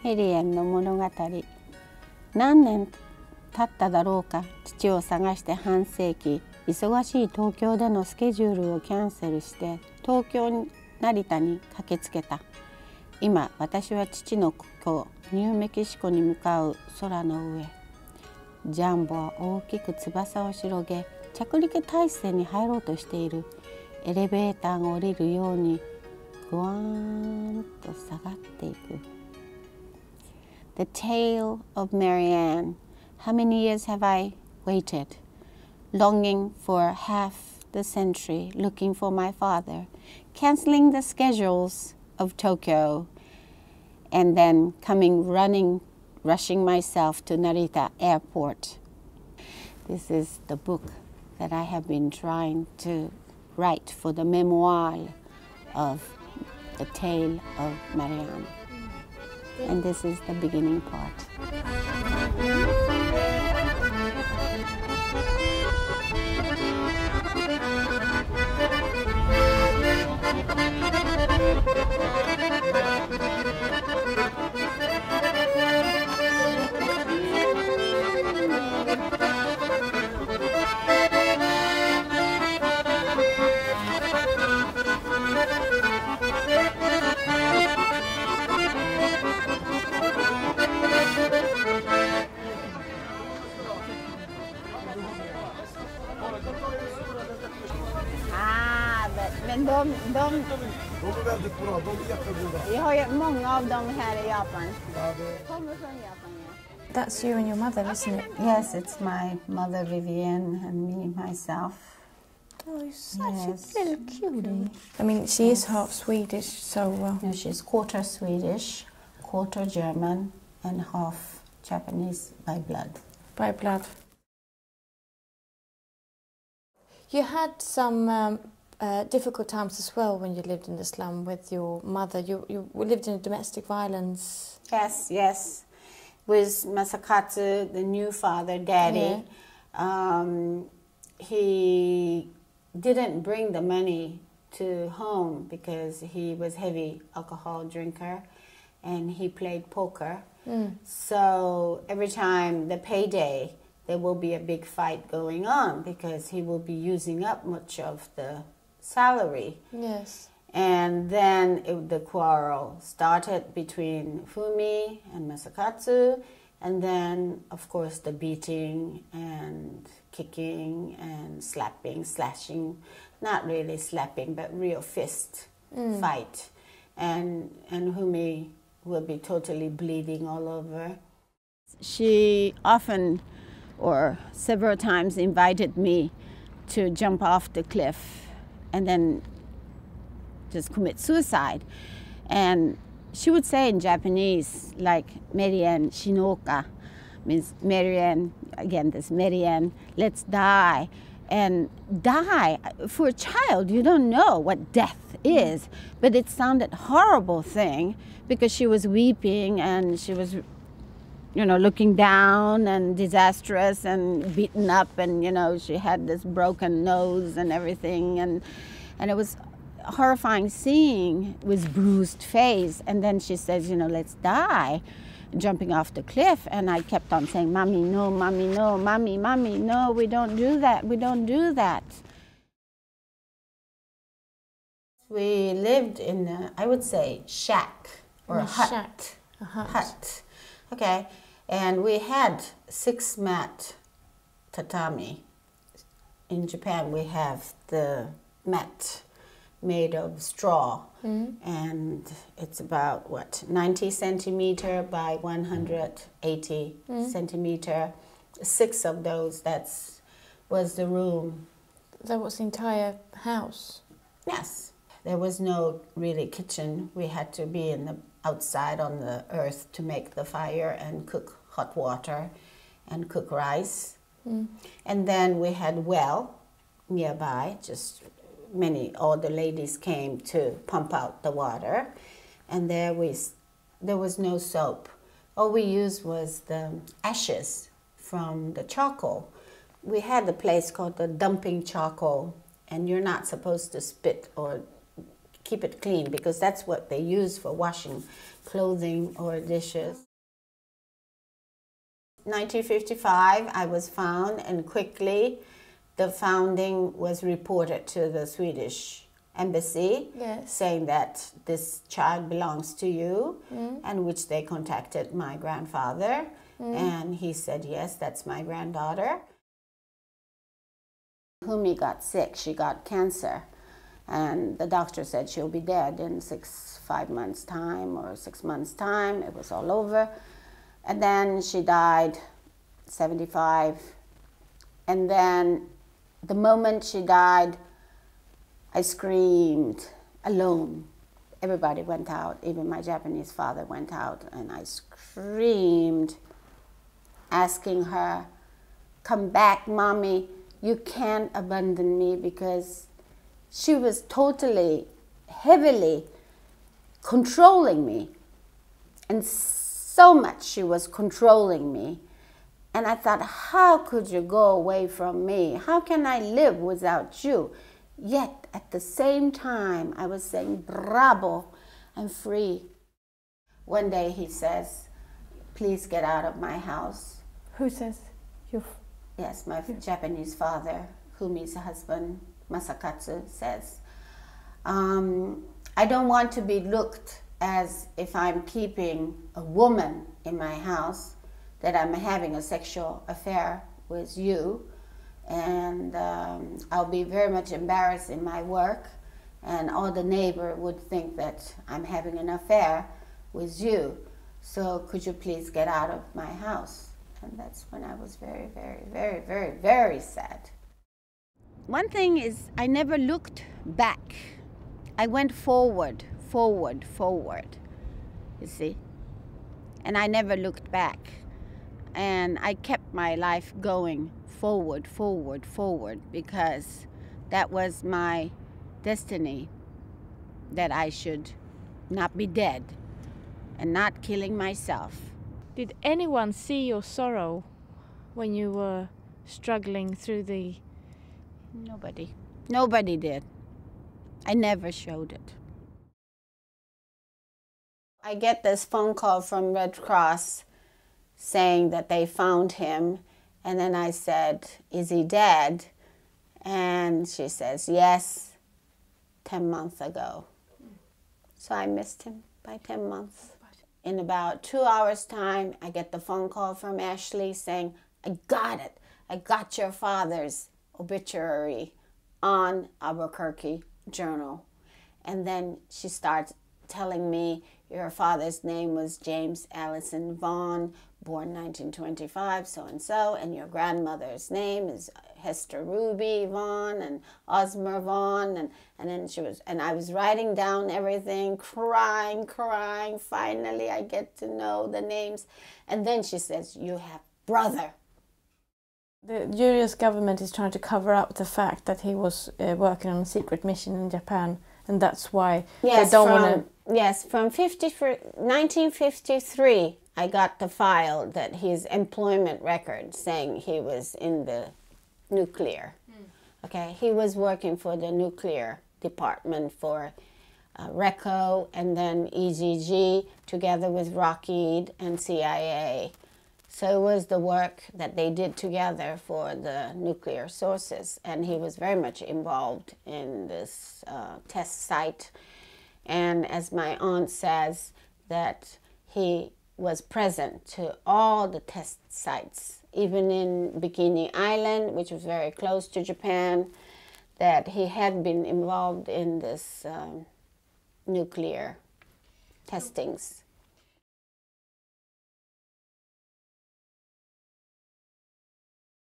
メリエンの物語。何年経っただろうか、父を探して半世紀、忙しい東京でのスケジュールをキャンセルして東京成田に駆けつけた。今私は父の故郷ニューメキシコに向かう空の上。ジャンボは大きく翼を広げ、着陸態勢に入ろうとしている。エレベーターが降りるようにぐわーんと下がっていく。The tale of Marianne. How many years have I waited, longing for half the century, looking for my father, canceling the schedules of Tokyo, and then coming running, rushing myself to Narita airport. This is the book that I have been trying to write for the memoir of the tale of Marianne. And this is the beginning part. Men de är väldigt bra, de är jättegoda. Vi har ju många av dem här i Japan. Kommer från Japan, ja. That's you and your mother, isn't it? Yes, it's my mother Vivienne and me, myself. Oh, you're such a little cutie. I mean, she is half Swedish, so... No, she's quarter Swedish, quarter German, and half Japanese by blood. By blood. You had some... difficult times as well when you lived in the slum with your mother. You lived in domestic violence. Yes. With Masakatsu, the new father, daddy, he didn't bring the money to home because he was heavy alcohol drinker and he played poker. So every time the payday, there will be a big fight going on because he will be using up much of the salary. Yes. And then the quarrel started between Fumi and Masakatsu, and then of course the beating and kicking and slapping, slashing, not really slapping but real fist fight, and Fumi will be totally bleeding all over. She often or several times invited me to jump off the cliff and then just commit suicide. And she would say in Japanese, like, Marianne shinoka, means Marianne, again, this Marianne, let's die. And die, for a child, you don't know what death is, but it sounded horrible thing because she was weeping and she was, you know, looking down and disastrous and beaten up, and, you know, she had this broken nose and everything, and it was horrifying seeing with bruised face. And then she says, you know, let's die, jumping off the cliff. And I kept on saying, Mommy, no, Mommy, no, Mommy, Mommy, no, we don't do that, we don't do that. We lived in a, I would say, shack or a hut. Shack. A hut. Hut. Okay, and we had 6-mat tatami. In Japan, we have the mat made of straw, and it's about, what, 90 centimeter by 180 centimeter. 6 of those, was the room. That was the entire house? Yes. There was no really kitchen. We had to be outside on the earth to make the fire and cook hot water and cook rice. And then we had well nearby, just all the ladies came to pump out the water. And there was no soap. All we used was the ashes from the charcoal. We had a place called the dumping charcoal, and you're not supposed to spit or keep it clean, because that's what they use for washing clothing or dishes. 1955, I was found, and quickly the founding was reported to the Swedish embassy, Yes. saying that this child belongs to you, and which they contacted my grandfather, and he said, yes, that's my granddaughter. Humi got sick, she got cancer, and the doctor said she'll be dead in 5 months' time or 6 months' time. It was all over. And then she died, 75. And then the moment she died, I screamed alone. Everybody went out, even my Japanese father went out, and I screamed, asking her, come back, Mommy, you can't abandon me, because she was totally, heavily controlling me. And so much she was controlling me. And I thought, how could you go away from me? How can I live without you? Yet at the same time, I was saying, bravo, I'm free. One day he says, please get out of my house. Who says? You. Yes, my Japanese father, Humi's husband, Masakatsu, says, I don't want to be looked as if I'm keeping a woman in my house, that I'm having a sexual affair with you, and I'll be very much embarrassed in my work, and all the neighbor would think that I'm having an affair with you. So could you please get out of my house? And that's when I was very, very, very, very, very sad. One thing is, I never looked back. I went forward, forward, forward, you see? And I never looked back. And I kept my life going forward, forward, forward, because that was my destiny, that I should not be dead and not killing myself. Did anyone see your sorrow when you were struggling through the... Nobody. Nobody did. I never showed it. I get this phone call from Red Cross saying that they found him, and then I said, is he dead? And she says, yes, 10 months ago. So I missed him by 10 months. In about 2 hours' time, I get the phone call from Ashley saying, I got it. I got your father's obituary on Albuquerque Journal. And then she starts telling me, your father's name was James Allison Vaughn, born 1925, so-and-so, and your grandmother's name is Hester Ruby Vaughn and Osmer Vaughn, and then I was writing down everything, crying. Finally, I get to know the names. And then she says, you have brother. The US government is trying to cover up the fact that he was working on a secret mission in Japan, and that's why they don't want to... Yes, from 1953, I got the file that his employment record saying he was in the nuclear. Okay, he was working for the nuclear department for RECO and then EGG together with Lockheed and CIA. So it was the work that they did together for the nuclear sources, and he was very much involved in this test site. And as my aunt says, that he was present to all the test sites, even in Bikini Island, which was very close to Japan, that he had been involved in this nuclear testings.